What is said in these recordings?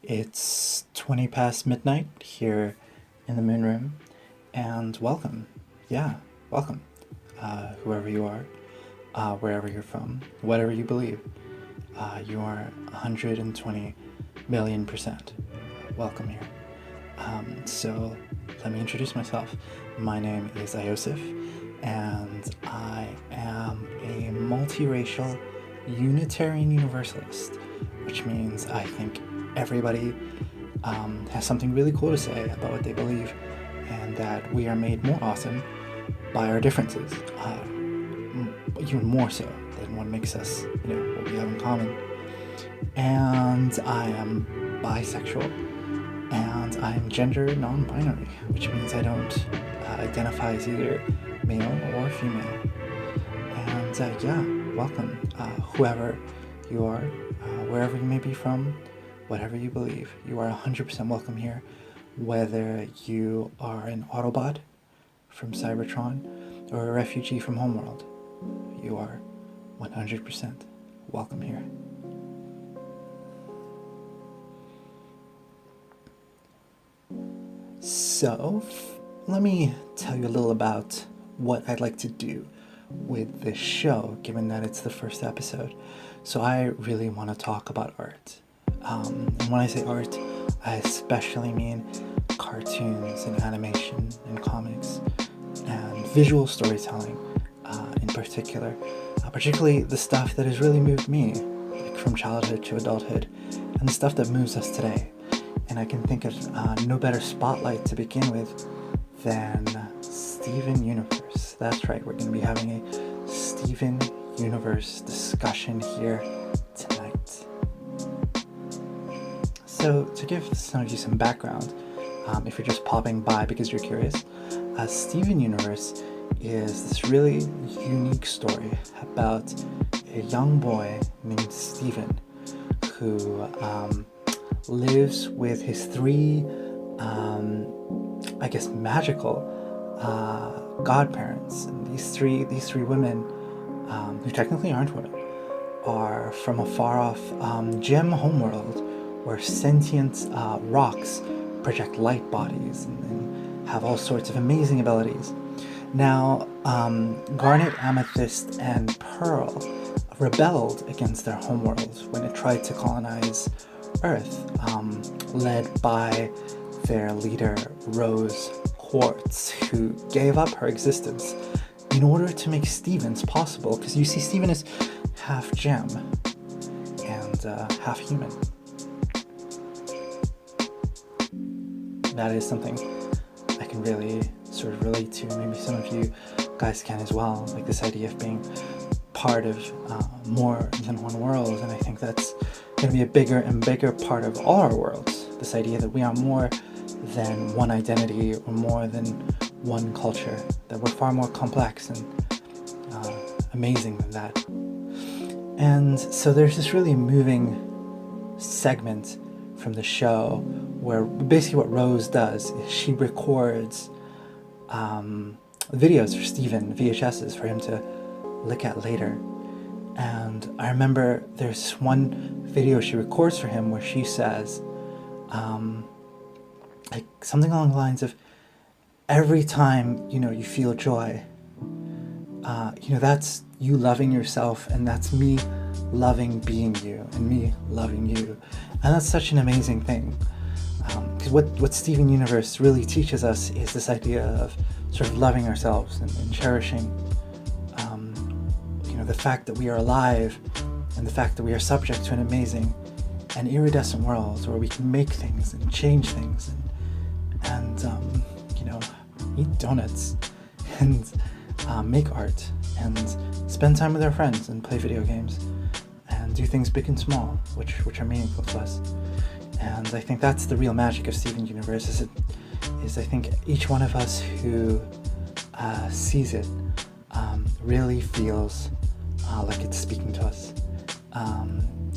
It's 20 past midnight here in the Moonroom, and welcome. Yeah, welcome. Whoever you are, wherever you're from, whatever you believe, you are 120 million percent welcome here. So let me introduce myself. My name is Iosif, and I am a multiracial Unitarian Universalist, which means I think everybody has something really cool to say about what they believe, and that we are made more awesome by our differences, even more so than what makes us, what we have in common. And I am bisexual, and I'm gender non-binary, which means I don't identify as either male or female. And yeah, welcome, whoever you are, wherever you may be from, whatever you believe. You are 100% welcome here, whether you are an Autobot from Cybertron or a refugee from Homeworld. You are 100% welcome here. So, let me tell you a little about what I'd like to do with this show, given that it's the first episode. So I really want to talk about art. And when I say art, I especially mean cartoons and animation and comics and visual storytelling in particular. Particularly the stuff that has really moved me, like from childhood to adulthood, and the stuff that moves us today. And I can think of no better spotlight to begin with than Steven Universe. That's right, we're going to be having a Steven Universe discussion here tonight. So to give some of you some background, if you're just popping by because you're curious, Steven Universe is this really unique story about a young boy named Steven who lives with his three, magical godparents. And these three women, who technically aren't women, are from a far-off gem homeworld where sentient rocks project light bodies and have all sorts of amazing abilities. Now, Garnet, Amethyst, and Pearl rebelled against their homeworld when it tried to colonize Earth, led by their leader, Rose Quartz, who gave up her existence in order to make Steven's possible, because you see, Steven is half gem and half human. That is something I can really sort of relate to. Maybe some of you guys can as well, like this idea of being part of more than one world. And I think that's going to be a bigger and bigger part of all our worlds, this idea that we are more than one identity or more than one culture, that we're far more complex and amazing than that. And so there's this really moving segment from the show where basically what Rose does is she records videos for Steven, VHSs for him to look at later. And I remember there's one video she records for him where she says like something along the lines of, every time you feel joy, that's you loving yourself, and that's me loving being you and me loving you. And that's such an amazing thing, because what Steven Universe really teaches us is this idea of sort of loving ourselves and cherishing the fact that we are alive, and the fact that we are subject to an amazing and iridescent world where we can make things and change things and eat donuts and make art and spend time with our friends and play video games and do things big and small, which are meaningful to us. And I think that's the real magic of Steven Universe, is I think each one of us who sees it really feels like it's speaking to us.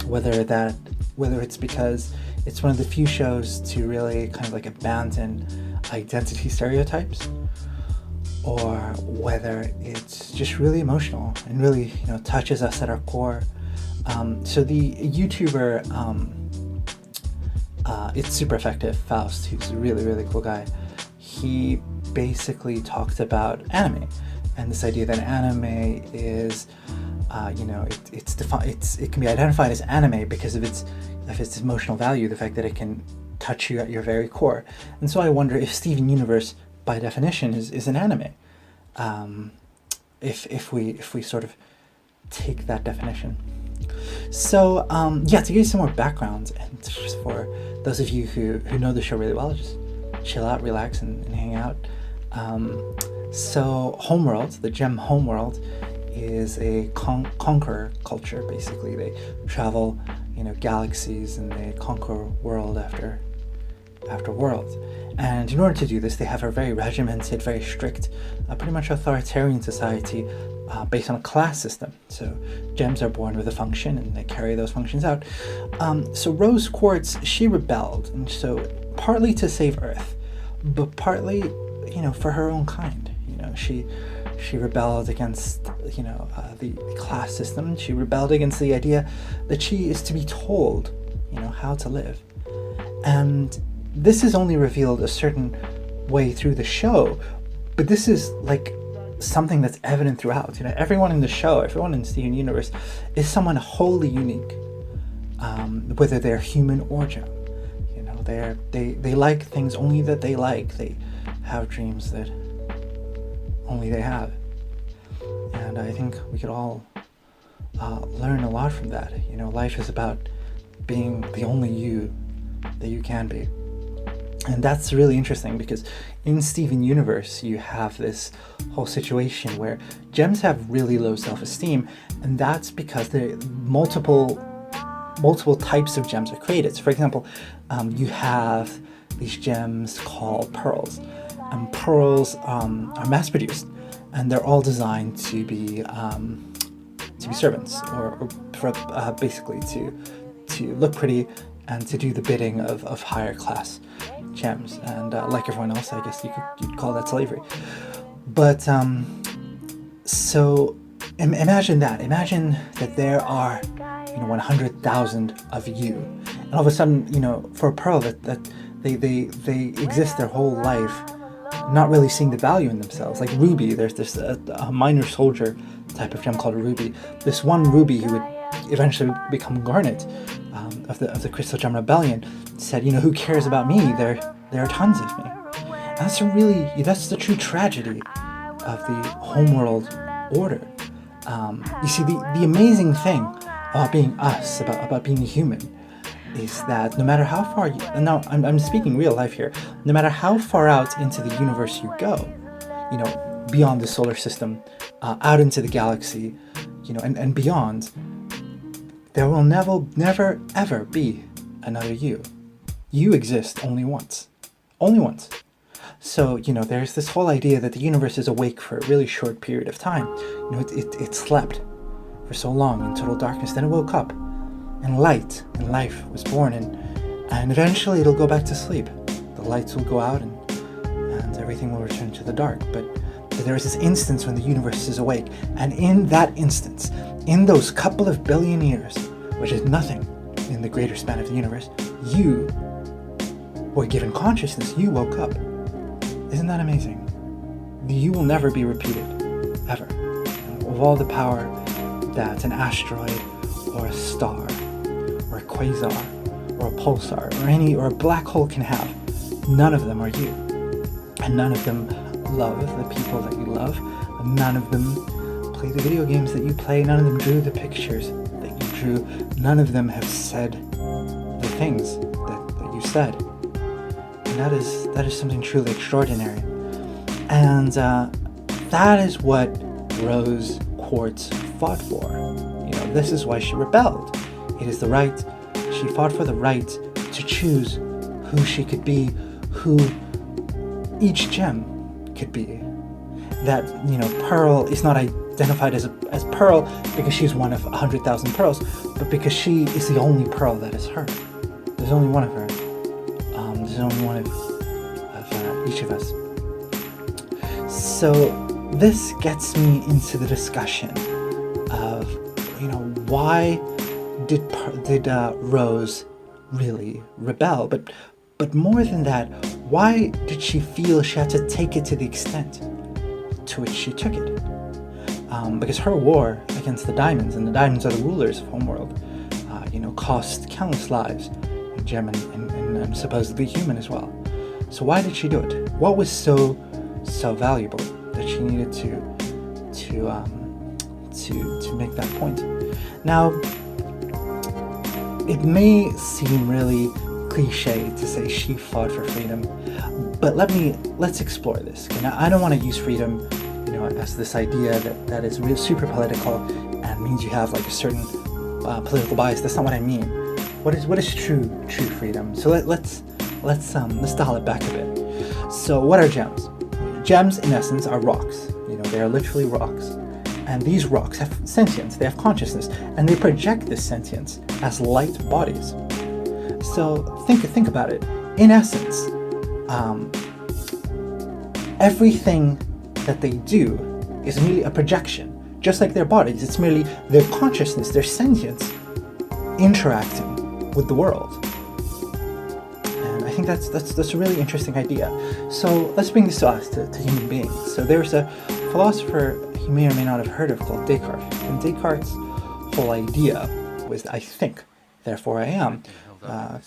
Whether it's because it's one of the few shows to really kind of like abandon identity stereotypes, or whether it's just really emotional and really touches us at our core. So the YouTuber it's super effective. Faust, who's a really, really cool guy, he basically talked about anime and this idea that anime is, it can be identified as anime because of its emotional value, the fact that it can touch you at your very core. And so I wonder if Steven Universe, by definition, is an anime. If we sort of take that definition. So to give you some more background, and just for those of you who know the show really well, just chill out, relax, and hang out. So Homeworld, the gem Homeworld, is a conqueror culture. Basically, they travel, galaxies, and they conquer world after world. And in order to do this, they have a very regimented, very strict, pretty much authoritarian society based on a class system. So gems are born with a function, and they carry those functions out. So Rose Quartz, she rebelled, and so partly to save Earth, but partly, for her own kind. She rebelled against, the class system. She rebelled against the idea that she is to be told, how to live. And this is only revealed a certain way through the show, but this is like something that's evident throughout. Everyone in the show, everyone in Steven Universe is someone wholly unique, whether they're human or gem. They like things only that they like. They have dreams that only they have. And I think we could all learn a lot from that. Life is about being the only you that you can be. And that's really interesting because in Steven Universe, you have this whole situation where gems have really low self-esteem, and that's because the multiple types of gems are created. So for example, you have these gems called pearls, and pearls are mass-produced, and they're all designed to be servants, or basically to look pretty and to do the bidding of higher class gems. And like everyone else, I guess you'd call that slavery. But so imagine that there are 100,000 of you, and all of a sudden, for a pearl that they exist their whole life not really seeing the value in themselves. Like Ruby, there's this a minor soldier type of gem called a ruby. This one ruby who would eventually become garnet of the Crystal Gem Rebellion said, who cares about me? There are tons of me. And that's the true tragedy of the Homeworld order. You see, the amazing thing about being us, about being a human, is that no matter how far you, and now I'm speaking real life here, no matter how far out into the universe you go, beyond the solar system, out into the galaxy, and beyond, there will never ever be another you. You exist only once. Only once. So, there's this whole idea that the universe is awake for a really short period of time. It slept for so long in total darkness, then it woke up, and light and life was born, and eventually it'll go back to sleep. The lights will go out, and everything will return to the dark. But there is this instance when the universe is awake, and in that instance, in those couple of billion years, which is nothing in the greater span of the universe, you were given consciousness. You woke up. Isn't that amazing? You will never be repeated, ever. Of all the power that an asteroid or a star or a quasar or a pulsar or a black hole can have, none of them are you. And none of them love the people that you love. And none of them play the video games that you play. None of them drew the pictures that you drew. None of them have said the things that you said. And that is something truly extraordinary. And that is what Rose Quartz fought for. This is why she rebelled. It is the right. She fought for the right to choose who she could be, who each gem could be. That, Pearl is not identified as Pearl because she's one of 100,000 pearls, but because she is the only pearl that is her. There's only one of her. There's only one of each of us. So this gets me into the discussion of, why did Rose really rebel. But more than that, why did she feel she had to take it to the extent to which she took it? Because her war against the diamonds, and the diamonds are the rulers of Homeworld, cost countless lives, gem and supposedly human as well. So why did she do it? What was so valuable that she needed to make that point? Now, it may seem really cliche to say she fought for freedom, but let's explore this. Now, I don't want to use freedom, as this idea that is real super political and means you have like a certain political bias. That's not what I mean. What is true freedom? So let's dial it back a bit. So what are gems? Gems, in essence, are rocks. They are literally rocks. And these rocks have sentience, they have consciousness, and they project this sentience as light bodies. So think about it. In essence, everything that they do is merely a projection, just like their bodies. It's merely their consciousness, their sentience, interacting with the world. And I think that's a really interesting idea. So let's bring this to us, to human beings. So there's a philosopher you may or may not have heard of called Descartes. And Descartes' whole idea was, I think, therefore I am,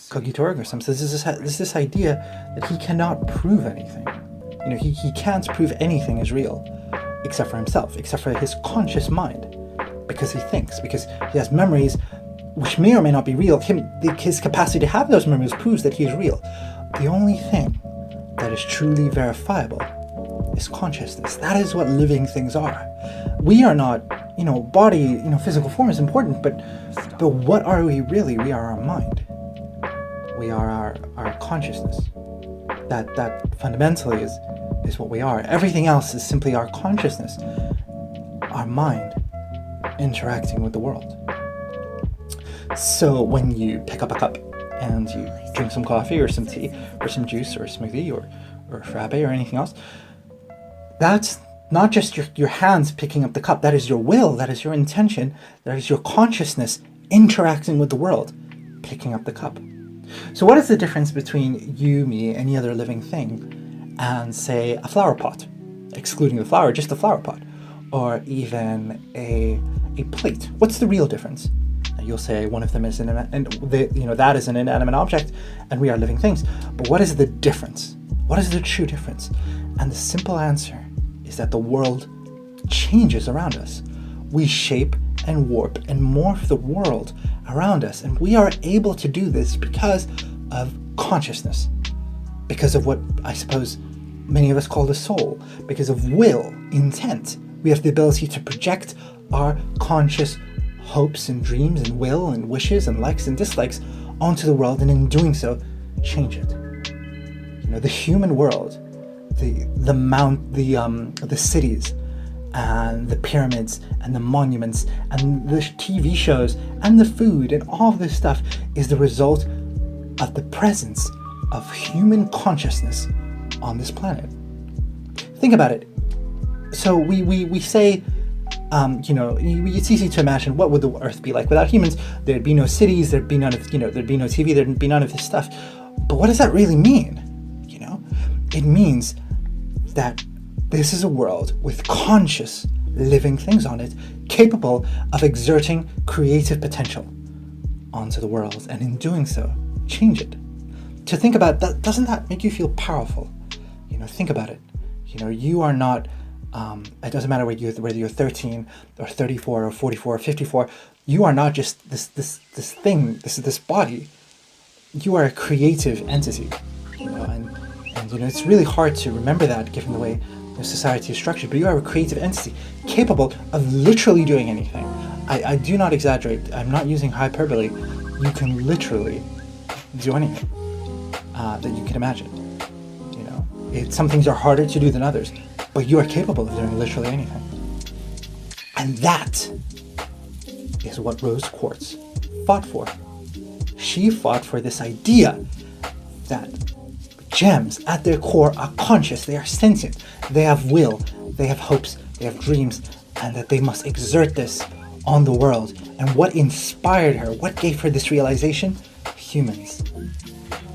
cogito ergo sum. So there's this idea that he cannot prove anything. He can't prove anything is real, except for himself, except for his conscious mind, because he thinks, because he has memories which may or may not be real. His capacity to have those memories proves that he is real. The only thing that is truly verifiable is consciousness. That is what living things are. We are not, body, physical form is important, but what are we really? We are our mind. We are our consciousness. That fundamentally is what we are. Everything else is simply our consciousness, our mind interacting with the world. So when you pick up a cup and you drink some coffee or some tea or some juice or a smoothie or a frappe or anything else, that's not just your hands picking up the cup. That is your will, that is your intention, that is your consciousness interacting with the world, picking up the cup. So what is the difference between you, me, any other living thing, and say a flower pot, excluding the flower, just a flower pot, or even a plate? What's the real difference? You'll say one of them is that is an inanimate object, and we are living things. But what is the difference? What is the true difference? And the simple answer is that the world changes around us. We shape and warp and morph the world around us, and we are able to do this because of consciousness, because of what I suppose many of us call the soul, because of will, intent. We have the ability to project our conscious hopes and dreams and will and wishes and likes and dislikes onto the world, and in doing so, change it. The human world, the cities, and the pyramids, and the monuments, and the TV shows, and the food, and all of this stuff is the result of the presence of human consciousness on this planet. Think about it. So we say, it's easy to imagine what would the Earth be like without humans. There'd be no cities, there'd be none of, there'd be no TV, there'd be none of this stuff. But what does that really mean? It means that this is a world with conscious living things on it, capable of exerting creative potential onto the world, and in doing so, change it. To think about that, doesn't that make you feel powerful? Think about it. You are not, it doesn't matter whether you're 13 or 34 or 44 or 54, you are not just this thing, this body. You are a creative entity, and it's really hard to remember that given the way society is structured, but you are a creative entity capable of literally doing anything. I do not exaggerate. I'm not using hyperbole. You can literally do anything that you can imagine. Some things are harder to do than others, but you are capable of doing literally anything. And that is what Rose Quartz fought for. She fought for this idea that gems at their core are conscious, they are sentient, they have will, they have hopes, they have dreams, and that they must exert this on the world. And what inspired her, what gave her this realization? humans.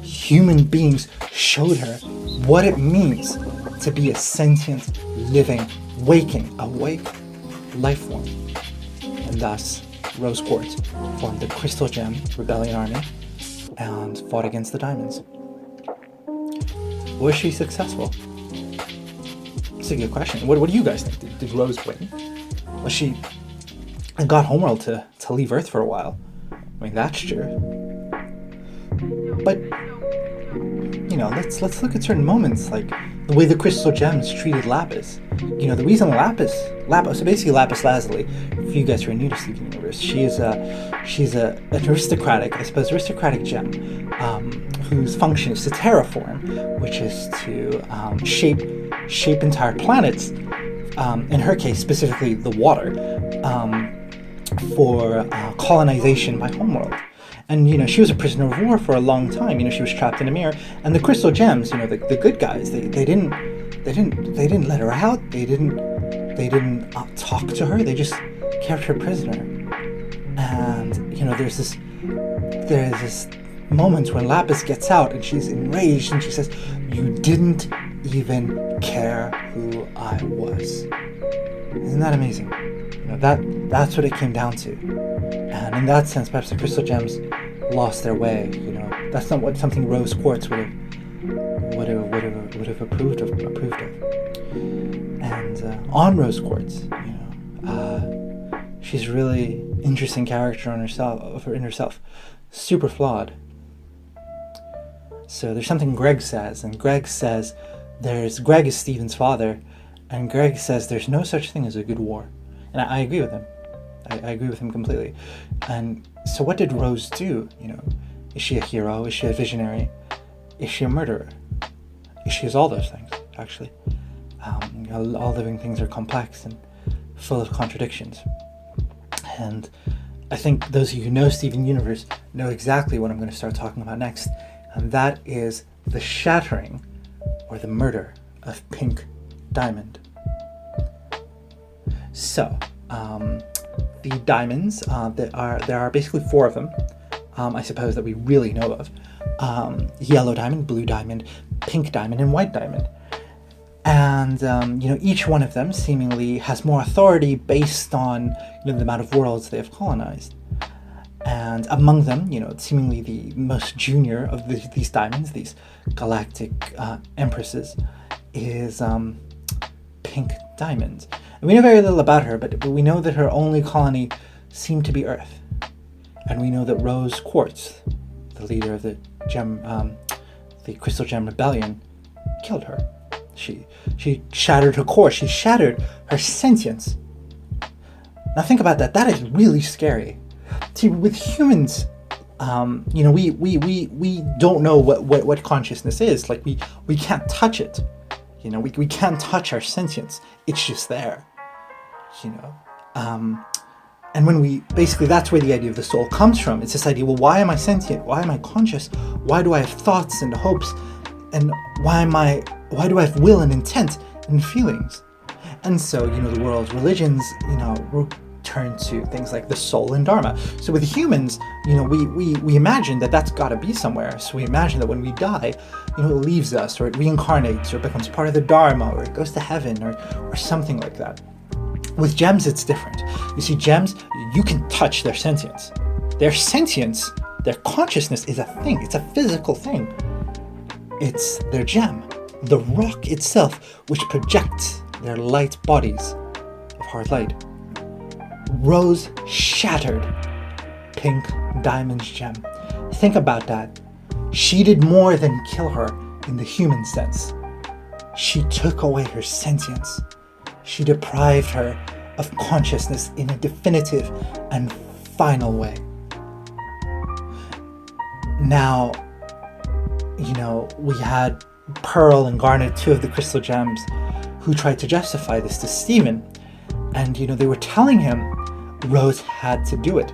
Human beings showed her what it means to be a sentient, living, awake life form. And thus, Rose Quartz formed the Crystal Gem Rebellion Army and fought against the Diamonds. Was she successful? It's a good question. What do you guys think? Did Rose win? Was she got Homeworld to leave Earth for a while? I mean, that's true. But let's look at certain moments, like the way the Crystal Gems treated Lapis. The reason Lapis, so basically Lapis Lazuli, for you guys who are new to Steven Universe, she's an aristocratic gem, whose function is to terraform, which is to shape entire planets, in her case specifically the water, for colonization by Homeworld. And she was a prisoner of war for a long time. She was trapped in a mirror, and the Crystal Gems, the good guys, they didn't let her out. They didn't talk to her. They just kept her prisoner. And there's this moment when Lapis gets out and she's enraged and she says, "You didn't even care who I was." Isn't that amazing? That's what it came down to. And in that sense, perhaps the Crystal Gems lost their way. That's not something Rose Quartz would have approved of. And on Rose Quartz, she's a really interesting character in herself, super flawed. So there's something Greg says, and Greg says Greg is Steven's father, and Greg says there's no such thing as a good war. And I agree with him. I agree with him completely. And so what did Rose do? Is she a hero? Is she a visionary? Is she a murderer? She is all those things, actually. All living things are complex and full of contradictions. And I think those of you who know Steven Universe know exactly what I'm going to start talking about next. And that is the shattering or the murder of Pink Diamond. So, the diamonds, there are basically 4 of them, I suppose, that we really know of. Yellow diamond, blue diamond, pink diamond, and white diamond. And, each one of them seemingly has more authority based on the amount of worlds they have colonized. And among them, seemingly the most junior of these diamonds, these galactic empresses, is Pink Diamond. And we know very little about her, but we know that her only colony seemed to be Earth. And we know that Rose Quartz, the leader of the Crystal Gem Rebellion, killed her. She shattered her core. She shattered her sentience. Now think about that. That is really scary. See, with humans, we don't know what consciousness is. Like we can't touch it. We can't touch our sentience. It's just there. And when that's where the idea of the soul comes from. It's this idea, well, why am I sentient? Why am I conscious? Why do I have thoughts and hopes? And why do I have will and intent and feelings? And so, the world's religions, turn to things like the soul and dharma. So with humans, we imagine that that's got to be somewhere. So we imagine that when we die, it leaves us, or it reincarnates, or it becomes part of the dharma, or it goes to heaven, or something like that. With gems, it's different. You see, gems, you can touch their sentience. Their sentience, their consciousness is a thing. It's a physical thing. It's their gem, the rock itself, which projects their light bodies of hard light. Rose shattered Pink Diamond's gem. Think about that. She did more than kill her in the human sense. She took away her sentience. She deprived her of consciousness in a definitive and final way. Now, we had Pearl and Garnet, 2 of the Crystal Gems, who tried to justify this to Steven. And, they were telling him Rose had to do it.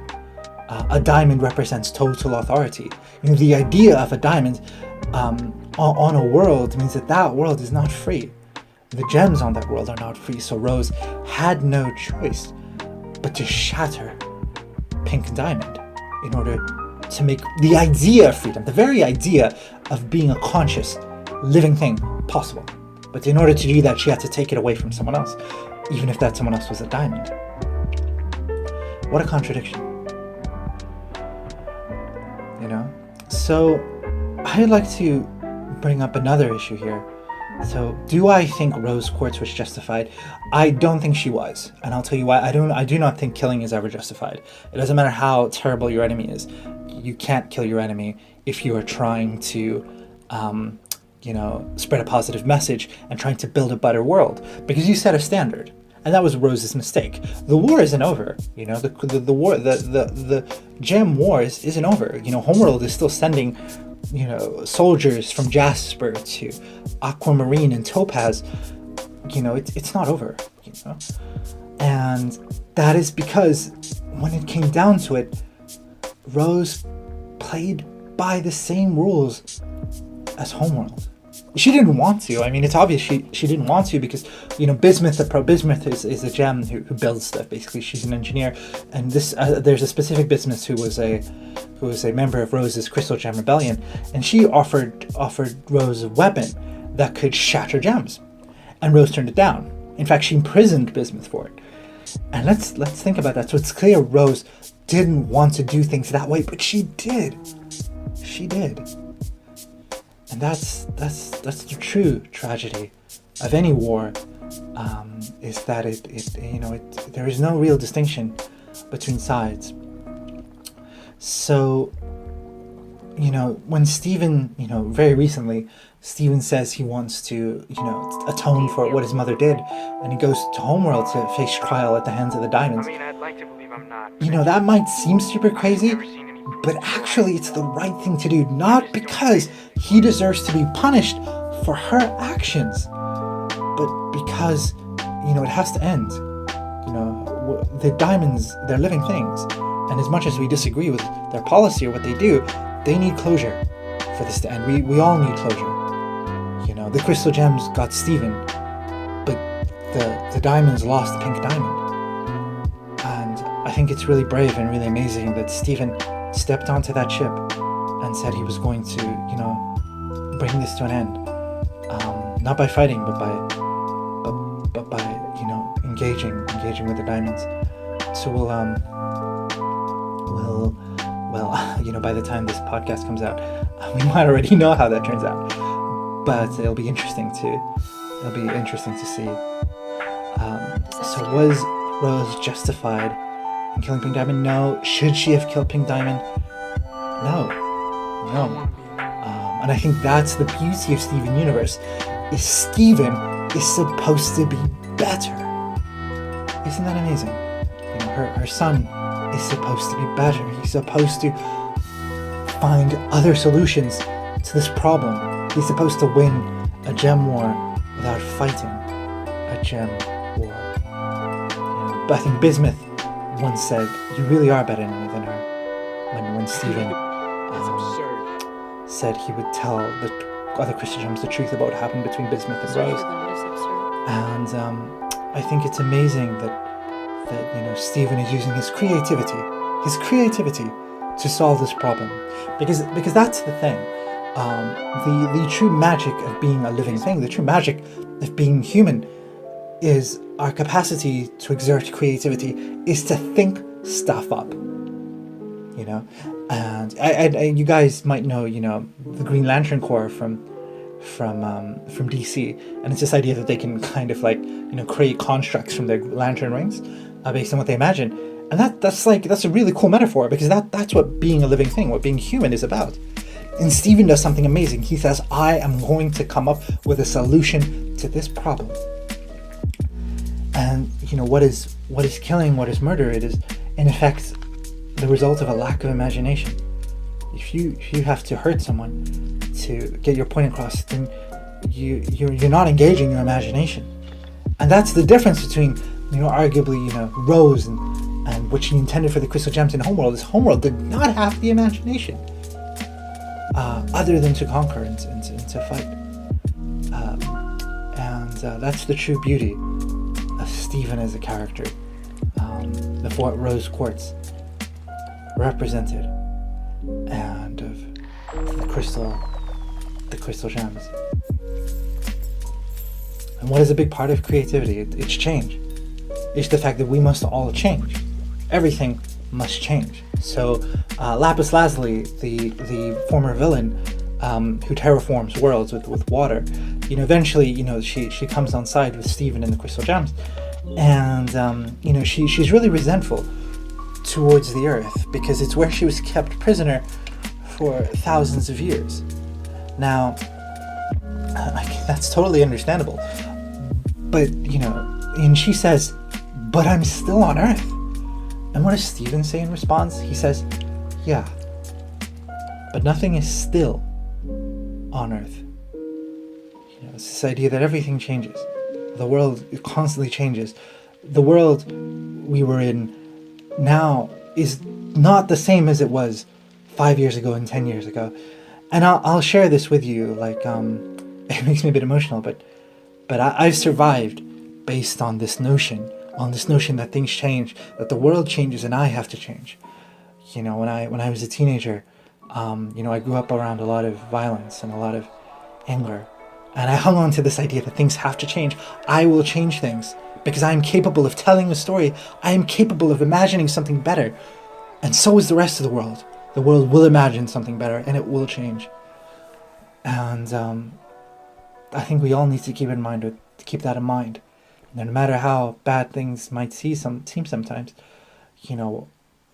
A diamond represents total authority. The idea of a diamond on a world means that world is not free. The gems on that world are not free, so Rose had no choice but to shatter Pink Diamond in order to make the idea of freedom, the very idea of being a conscious, living thing, possible. But in order to do that, she had to take it away from someone else, even if that someone else was a diamond. What a contradiction. You know? So, I'd like to bring up another issue here. So, do I think rose quartz was justified? I don't think she was, and I'll tell you why. I do not think killing is ever justified. It doesn't matter how terrible your enemy is. You can't kill your enemy if you are trying to, spread a positive message and trying to build a better world, because you set a standard, and that was Rose's mistake. The war isn't over. You know, the war, the gem wars isn't over. You know, Homeworld is still sending, soldiers from Jasper to Aquamarine and Topaz. You know, it's not over, and that is because when it came down to it, Rose played by the same rules as Homeworld. She didn't want to. I mean, it's obvious she didn't want to, because, Bismuth is a gem who builds stuff. Basically, she's an engineer, and this there's a specific Bismuth who was a member of Rose's Crystal Gem Rebellion, and she offered Rose a weapon that could shatter gems, and Rose turned it down. In fact, she imprisoned Bismuth for it. And let's think about that. So it's clear Rose didn't want to do things that way, but she did. She did. And that's the true tragedy of any war, is that there is no real distinction between sides. So, when Stephen, very recently, Stephen says he wants to, atone for what his mother did, and he goes to Homeworld to face trial at the hands of the Diamonds. I mean, I'd like to believe I'm not. That might seem super crazy, but actually it's the right thing to do, not because he deserves to be punished for her actions, but because, it has to end. The Diamonds, they're living things, and as much as we disagree with their policy or what they do, they need closure for this to end. We all need closure. The Crystal Gems got Stephen, but the Diamonds lost the Pink Diamond. And I think it's really brave and really amazing that Stephen stepped onto that ship and said he was going to, bring this to an end. Not by fighting, but by engaging with the Diamonds. So by the time this podcast comes out, we might already know how that turns out. But it'll be interesting to see. So was Rose justified in killing Pink Diamond? No. Should she have killed Pink Diamond? No. And I think that's the beauty of Steven Universe. Is Steven is supposed to be better. Isn't that amazing? Her son is supposed to be better. He's supposed to find other solutions to this problem. He's supposed to win a gem war without fighting a gem war. But I think Bismuth once said, "You really are better than her." When Stephen said he would tell the other Crystal Gems the truth about what happened between Bismuth and Rose. And I think it's amazing that Stephen is using his creativity to solve this problem, because that's the thing. The true magic of being a living thing, the true magic of being human, is our capacity to exert creativity, is to think stuff up. And I you guys might know, the Green Lantern Corps from DC, and it's this idea that they can kind of create constructs from their lantern rings based on what they imagine, and that's a really cool metaphor, because that's what being a living thing, what being human is about. And Stephen does something amazing. He says, I am going to come up with a solution to this problem. And what is killing, what is murder? It is in effect the result of a lack of imagination. If you have to hurt someone to get your point across, then you're not engaging your imagination. And that's the difference between arguably Rose and what she intended for the Crystal Gems in Homeworld. Is Homeworld did not have the imagination other than to conquer and to fight. And that's the true beauty of Stephen as a character. The Rose Quartz represented and of the crystal gems. And what is a big part of creativity? It's change. It's the fact that we must all change. Everything must change. So Lapis Lazuli, the former villain who terraforms worlds with water, eventually, she comes on side with Stephen in the Crystal Gems, and she's really resentful towards the Earth because it's where she was kept prisoner for thousands of years. Now, that's totally understandable, but and she says, "But I'm still on Earth." And what does Stephen say in response? He says, "Yeah, but nothing is still on Earth." It's this idea that everything changes. The world constantly changes. The world we were in now is not the same as it was 5 years ago and 10 years ago. And I'll share this with you. It makes me a bit emotional, but I've survived based on this notion that things change, that the world changes, and I have to change. When I was a teenager, I grew up around a lot of violence and a lot of anger, and I hung on to this idea that things have to change. I will change things because I am capable of telling a story. I am capable of imagining something better, and so is the rest of the world. The world will imagine something better, and it will change. And I think we all need to keep that in mind. No matter how bad things might seem sometimes,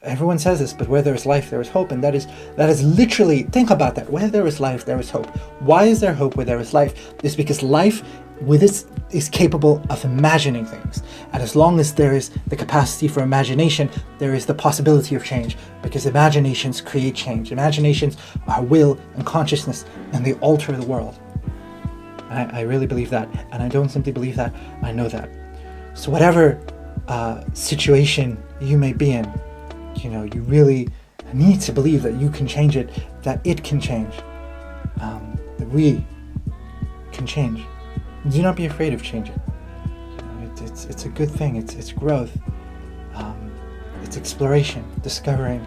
everyone says this, but where there is life, there is hope, and that is literally, think about that. Where there is life, there is hope. Why is there hope where there is life? It's because life with it is capable of imagining things, and as long as there is the capacity for imagination, there is the possibility of change, because imaginations create change. Imaginations are will and consciousness, and they alter the world. I really believe that, and I don't simply believe that, I know that. So whatever situation you may be in, you really need to believe that you can change it, that it can change, that we can change. Do not be afraid of changing. It's a good thing. It's growth. It's exploration, discovering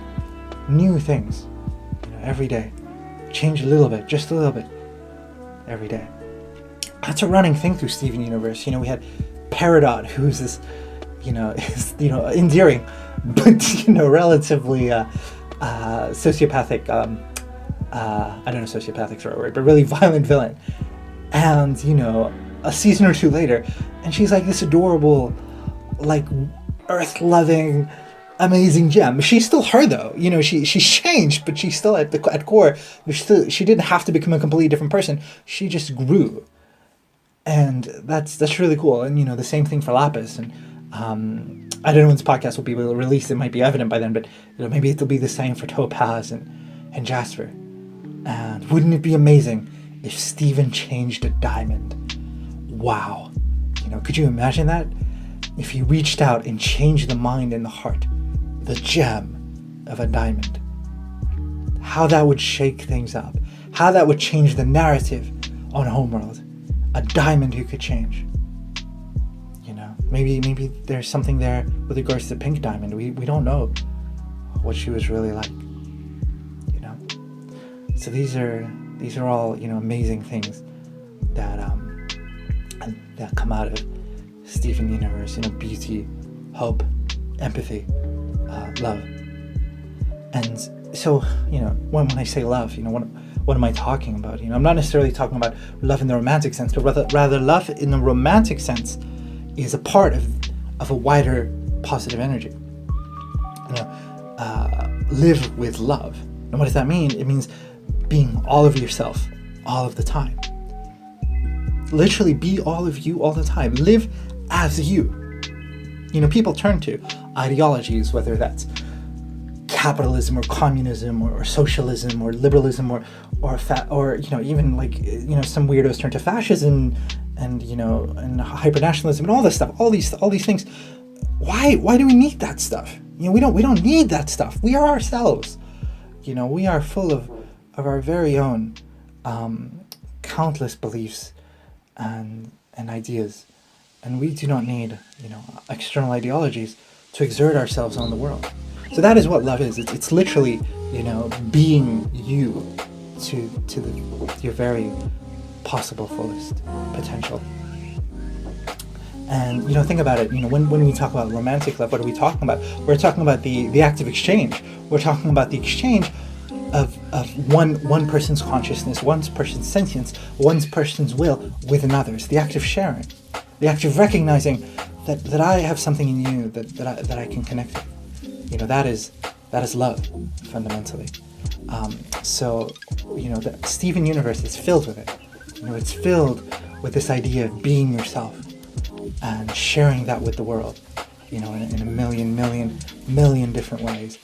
new things. Every day, change a little bit, just a little bit, every day. That's a running thing through Steven Universe. We had Peridot, who's this, is endearing, but relatively sociopathic. I don't know, sociopathic's the right word, but really violent villain. And a season or two later, and she's like this adorable, earth-loving, amazing gem. She's still her though. She's changed, but she's still at core. She didn't have to become a completely different person. She just grew. And that's really cool. And the same thing for Lapis. And I don't know when this podcast will be released. It might be evident by then, but maybe it'll be the same for Topaz and Jasper. And wouldn't it be amazing if Stephen changed a diamond? Wow. Could you imagine that? If he reached out and changed the mind and the heart, the gem of a diamond. How that would shake things up. How that would change the narrative on Homeworld. A diamond who could change. Maybe there's something there with regards to Pink Diamond. We don't know what she was really like. So these are all amazing things that come out of Steven Universe. Beauty, hope, empathy, love. And so when I say love, what am I talking about? I'm not necessarily talking about love in the romantic sense, but rather love in the romantic sense is a part of a wider positive energy. Live with love. And what does that mean? It means being all of yourself, all of the time. Literally be all of you all the time. Live as you. People turn to ideologies, whether that's capitalism or communism or socialism or liberalism or even some weirdos turn to fascism and hypernationalism and all this stuff, all these things. Why do we need that stuff? We don't need that stuff. We are ourselves. We are full of our very own countless beliefs and ideas, and we do not need external ideologies to exert ourselves on the world. So that is what love is. It's literally, being you to your very possible fullest potential. And think about it. When we talk about romantic love, what are we talking about? We're talking about the act of exchange. We're talking about the exchange of one person's consciousness, one person's sentience, one person's will with another's. The act of sharing, the act of recognizing that I have something in you that I can connect with. That is love, fundamentally. So the Steven universe is filled with it. It's filled with this idea of being yourself and sharing that with the world, in a million different ways,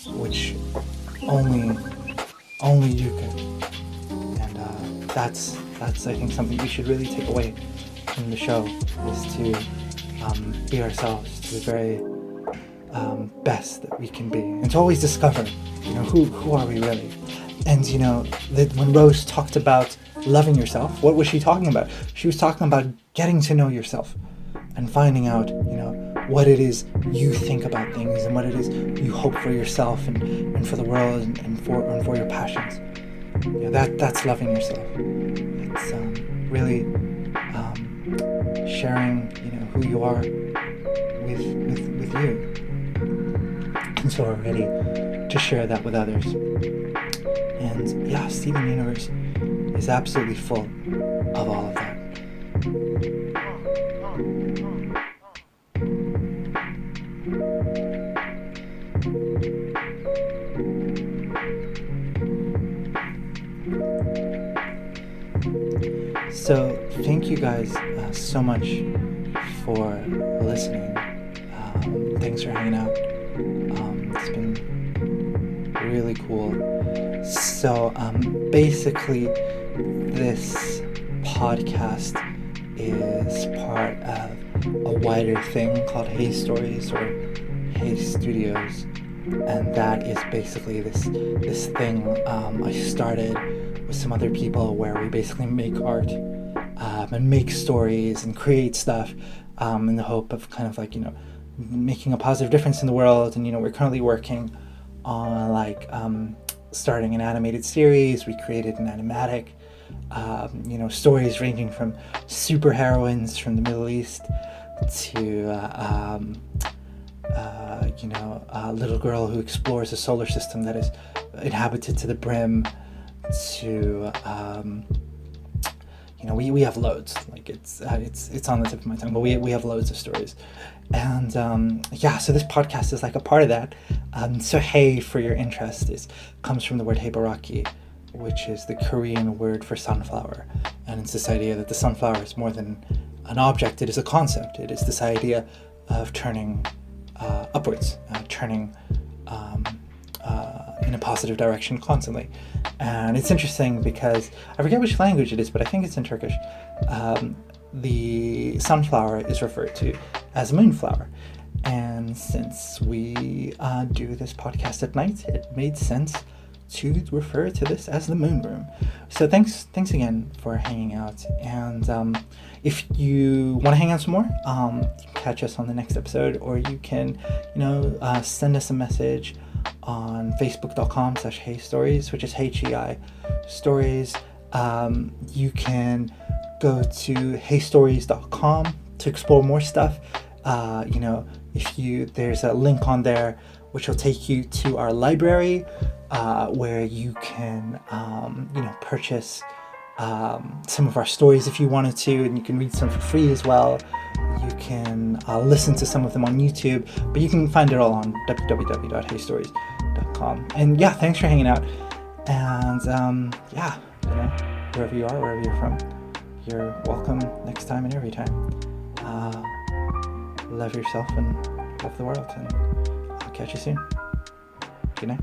which only you can. And that's I think something we should really take away from the show, is to be ourselves to the very best that we can be, and to always discover, who are we really. And when Rose talked about loving yourself, what was she talking about? She was talking about getting to know yourself and finding out, what it is you think about things, and what it is you hope for yourself and for the world, and for your passions. That's loving yourself. It's really sharing, who you are with you, and so we're ready to share that with others. And yeah, Steven Universe is absolutely full of all of that. So thank you guys so much for listening. Thanks for hanging out. It's been really cool. So basically, this podcast is part of a wider thing called Hey Stories, or Hey Studios, and that is basically this thing I started with some other people, where we basically make art and make stories and create stuff in the hope of kind of making a positive difference in the world. And we're currently working on starting an animated series. We created an animatic, stories ranging from super heroines from the Middle East to a little girl who explores a solar system that is inhabited to the brim, to we have loads. It's on the tip of my tongue, but we have loads of stories. And so this podcast is like a part of that. So hey, for your interest, comes from the word heibaraki, which is the Korean word for sunflower. And it's this idea that the sunflower is more than an object, it is a concept. It is this idea of turning upwards, turning in a positive direction constantly. And it's interesting because I forget which language it is, but I think it's in Turkish. The sunflower is referred to as moonflower. And since we do this podcast at night, it made sense to refer to this as the Moonroom. So thanks again for hanging out. And if you want to hang out some more, you can catch us on the next episode, or you can, send us a message on facebook.com/heystories, which is HEI stories. You can go to heystories.com to explore more stuff. There's a link on there which will take you to our library, where you can purchase some of our stories if you wanted to, and you can read some for free as well. You can listen to some of them on YouTube, but you can find it all on www.heystories.com. And yeah, thanks for hanging out. And wherever you are, wherever you're from, you're welcome next time and every time. Love yourself and love the world, and I'll catch you soon. Good night.